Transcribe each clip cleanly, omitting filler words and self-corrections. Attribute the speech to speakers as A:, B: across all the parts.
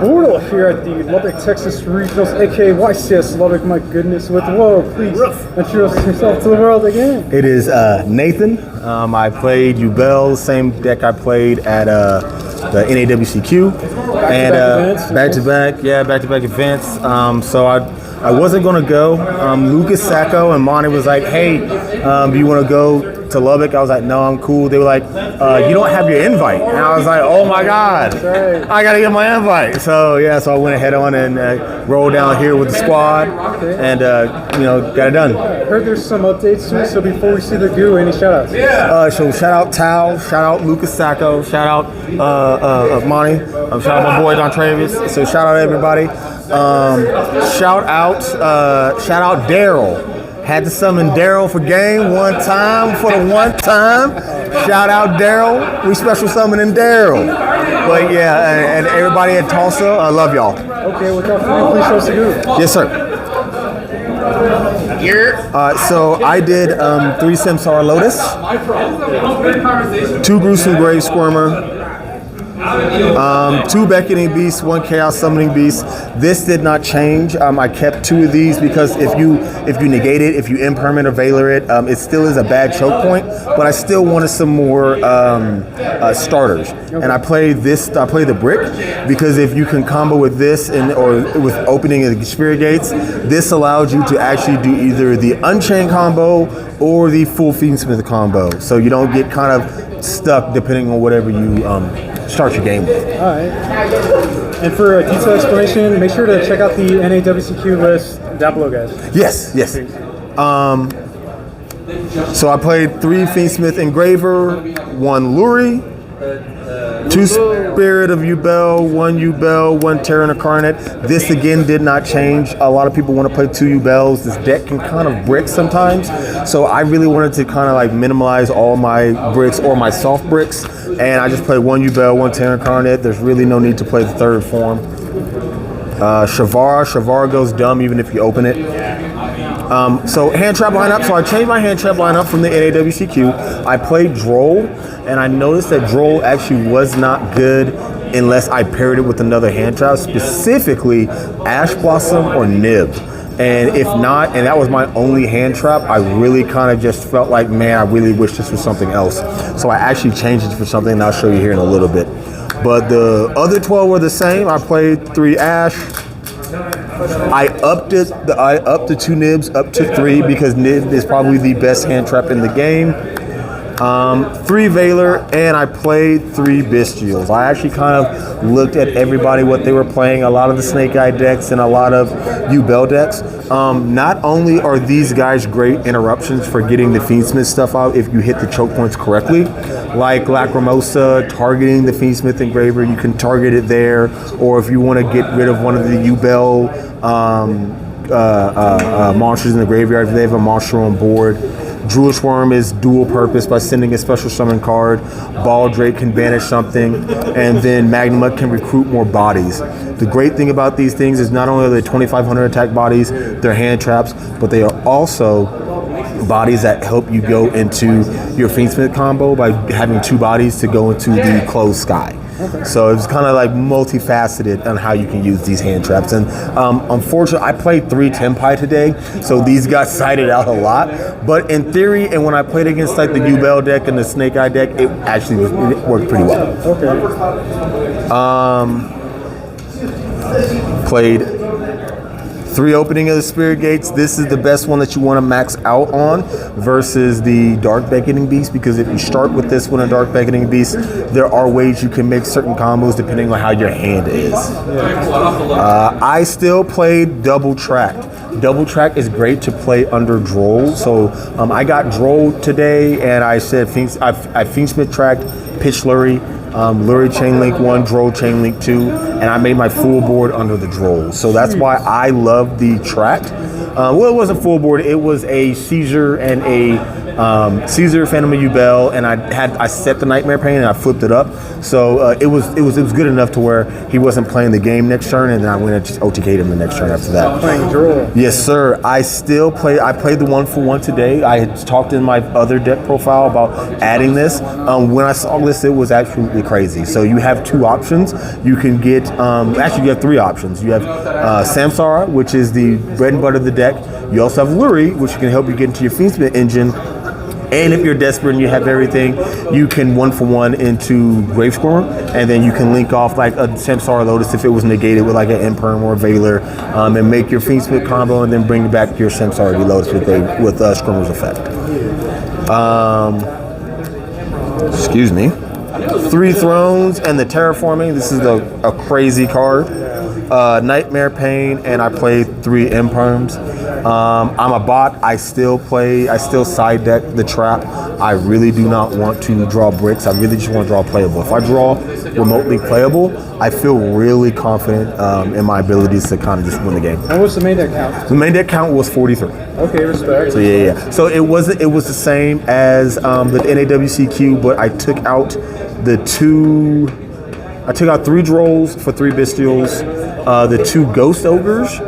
A: Portal here at the Lubbock, Texas Regionals, aka YESSSS Lubbock. My goodness, with the world, please introduce yourself to the world again.
B: It is Nathan. I played Yubel, same deck I played at the NAWCQ, back to back events. So I wasn't gonna go. Lucas Sacco and Monty was like, "Hey, do you want to go to Lubbock?" I was like, "No, I'm cool." They were like, "You don't have your invite," and I was like, "Oh my God, I gotta get my invite." So yeah, so I went ahead on and rolled down here with the squad, and got it done.
A: I heard there's some updates to it. So before we see the goo, any shout outs?
B: So shout out Tal, shout out Lucas Sacco, shout out Monty, shout out my boy Don Travis. So shout out everybody. Shout out Daryl. Had to summon Daryl for game one time for the one time. Shout out Daryl. We special summoning Daryl. But yeah, and everybody at Tulsa, I love y'all.
A: Okay, without further, please show us the goo.
B: Yes, sir. So I did 3 Samsara Lotus, 2 Gruesome Grave Squirmer, 2 Beckoning Beasts, 1 Chaos Summoning Beast. This did not change. I kept 2 of these because if you negate it, if you impermanent or Veiler it, it still is a bad choke point. But I still wanted some more starters, and I played this. I played the Brick because if you can combo with this or with opening of the Spirit Gates, this allows you to actually do either the Unchained combo or the full Fiendsmith combo, so you don't get kind of stuck depending on whatever you start your game with.
A: All right. And for a detailed explanation, make sure to check out the NAWCQ list down below, guys.
B: Yes. So I played 3 Fiendsmith Engraver, 1 Lurie, 2 Spirit of Yubel, 1 Yubel, 1 Terran Incarnate. This again did not change. A lot of people want to play 2 Yubels. This deck can kind of brick sometimes. So I really wanted to kind of like minimize all my bricks or my soft bricks. And I just played 1 Yubel, 1 Terran Incarnate. There's really no need to play the 3rd form. Shavara goes dumb even if you open it. So hand trap lineup. So I changed my hand trap lineup from the NAWCQ. I played Droll, and I noticed that Droll actually was not good unless I paired it with another hand trap, specifically Ash Blossom or Nib. And if not, and that was my only hand trap, I really kind of just felt like, man, I really wish this was something else. So I actually changed it for something, and I'll show you here in a little bit. But the other 12 were the same. I played 3 Ash. I upped the 2 Nibs up to 3 because Nib is probably the best hand trap in the game. 3 Veiler, and I played 3 Bestials. I actually kind of looked at everybody, what they were playing, a lot of the Snake Eye decks and a lot of Yubel decks. Not only are these guys great interruptions for getting the Fiendsmith stuff out if you hit the choke points correctly, like Lacrimosa, targeting the Fiendsmith Engraver, you can target it there, or if you want to get rid of one of the Yubel monsters in the graveyard, if they have a monster on board. Druid Worm is dual purpose by sending a special summon card. Ball Drake can banish something, and then Magma can recruit more bodies. The great thing about these things is not only are they 2,500 attack bodies, they're hand traps, but they are also bodies that help you go into your Fiendsmith combo by having 2 bodies to go into the closed sky. Okay. So it's kind of like multifaceted on how you can use these hand traps. And unfortunately, I played 3 Tempai today, so these got cited out a lot. But in theory, and when I played against like the Yubel deck and the Snake Eye deck, it actually worked pretty well. Okay. Played 3 Opening of the Spirit Gates. This is the best one that you want to max out on versus the Dark Beckoning Beast, because if you start with this one, a Dark Beckoning Beast, there are ways you can make certain combos depending on how your hand is. I still played Double Track. Double Track is great to play under Droll. So I got Droll today, and I said I Fiendsmith tracked, pitched Lurie, Lurie Chainlink 1, Droll Chainlink 2, and I made my full board under the Droll. So that's why I love the track. Well, it wasn't full board, it was a Seizure and a Caesar, Phantom of Yubel, and I set the Nightmare Pain and I flipped it up. So it was good enough to where he wasn't playing the game next turn, and then I went and just OTK'd him the next turn after that.
A: Playing draw.
B: Yes, sir. I played the 1-for-1 today. I had talked in my other deck profile about adding this. When I saw this, it was absolutely crazy. So you have two options. You can get actually you have three options. You have Samsara, which is the bread and butter of the deck. You also have Lurie, which can help you get into your Fiendsmith engine. And if you're desperate and you have everything, you can 1-for-1 into Gravescorn, and then you can link off like a Samsara Lotus if it was negated with like an Imperm or a Veiler, and make your Fiendsmith combo, and then bring back your Samsara Lotus with Scrimmer's effect. Excuse me. 3 Thrones and the Terraforming. This is a crazy card. Nightmare Pain, and I played 3 Imperms. I'm a bot. I still side deck the trap. I really do not want to draw bricks. I really just want to draw playable. If I draw remotely playable, I feel really confident in my abilities to kind of just win the game.
A: And what's the main deck count?
B: The main deck count was 43.
A: Okay, respect.
B: So yeah. So it was the same as the NAWCQ, but I took out the 2. I took out 3 Drolls for 3 Bestials, the 2 Ghost Ogres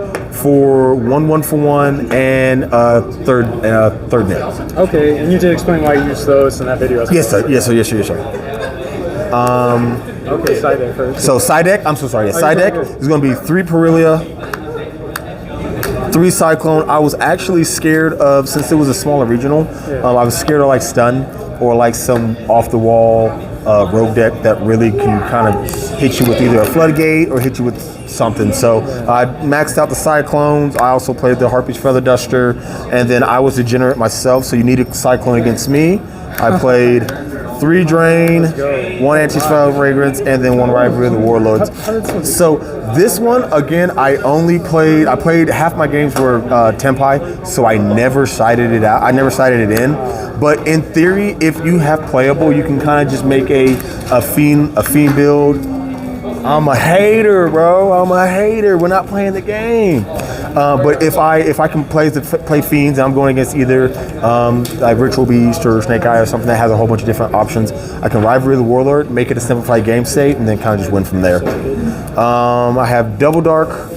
B: for 1-1-for-1, and third net.
A: Okay, and you did explain why you used those in that video as well.
B: Yes, sir.
A: Okay, side deck first.
B: So side deck, I'm so sorry. Yeah, side deck is going to be 3 Perilia, 3 Cyclone. I was actually scared of, since it was a smaller regional, I was scared of like Stun or like some off the wall rogue deck that really can kind of hit you with either a Floodgate or hit you with something. So I maxed out the Cyclones. I also played the Harpy's Feather Duster, and then I was degenerate myself, so you need a Cyclone against me. I played 3 Drain, 1 Anti-Spell Fragrance, and then 1 Rivalry of the Warlords. So this one, again, I played half my games were Tempai, so I never sided it out. I never sided it in. But in theory, if you have playable, you can kind of just make a fiend build. I'm a hater, bro. I'm a hater. We're not playing the game. But if I can play fiends, and I'm going against either like Ritual Beast or Snake Eye or something that has a whole bunch of different options, I can Rivalry of the Warlord, make it a simplified game state, and then kind of just win from there. I have Double Dark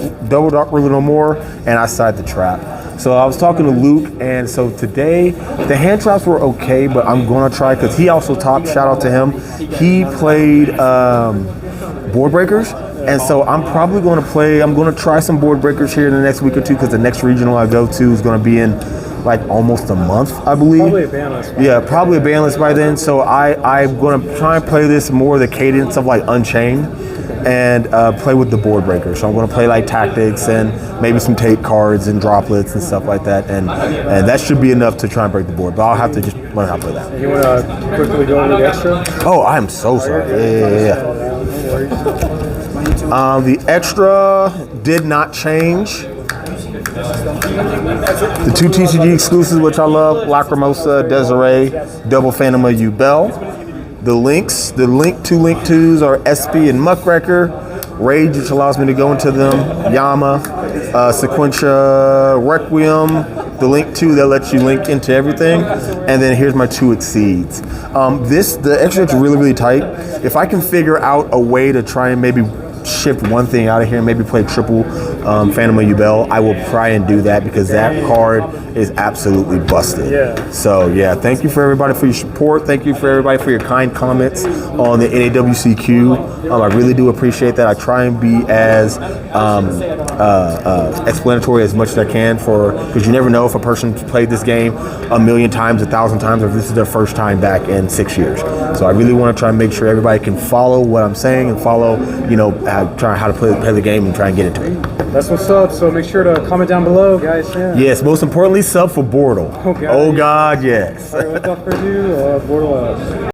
B: Really No More, and I side the trap. So I was talking to Luke, and so today the hand traps were okay, but I'm going to try, because he also topped, shout out to him. He played Board Breakers, and so I'm probably going to try some Board Breakers here in the next week or two, because the next regional I go to is going to be in like almost a month, I believe.
A: Probably a banlist.
B: Yeah, probably a banlist by then. So I'm going to try and play this more the cadence of like Unchained, and play with the Board Breakers. So I'm going to play like Tactics and maybe some tape cards and droplets and stuff like that, and that should be enough to try and break the board. But I'll have to just learn how to play that.
A: You want to quickly go into the extra?
B: Oh, I am so sorry. Yeah. The extra did not change. The 2 TCG exclusives, which I love, Lacrimosa, Desiree, Double Phantom of Yubel. The link 2 Link 2s are SP and Muckraker, Rage, which allows me to go into them, Yama, Sequentia, Requiem, the link 2 that lets you link into everything, and then here's my 2 Exceeds. The extra is really, really tight. If I can figure out a way to try and maybe shift one thing out of here and maybe play triple Phantom of Yubel, I will try and do that, because that card is absolutely busted.
A: Yeah.
B: So yeah, thank you for everybody for your support. Thank you for everybody for your kind comments on the NAWCQ. I really do appreciate that. I try and be as explanatory as much as I can, because you never know if a person's played this game a million times, 1,000 times, or if this is their first time back in 6 years. So I really want to try and make sure everybody can follow what I'm saying and follow, how to play the game and try and get into it.
A: That's what's up. So make sure to comment down below, guys. Yeah.
B: Yes, most importantly, sub for Bortle.
A: Oh God,
B: oh God, yes.
A: All right, without further ado, Bortle.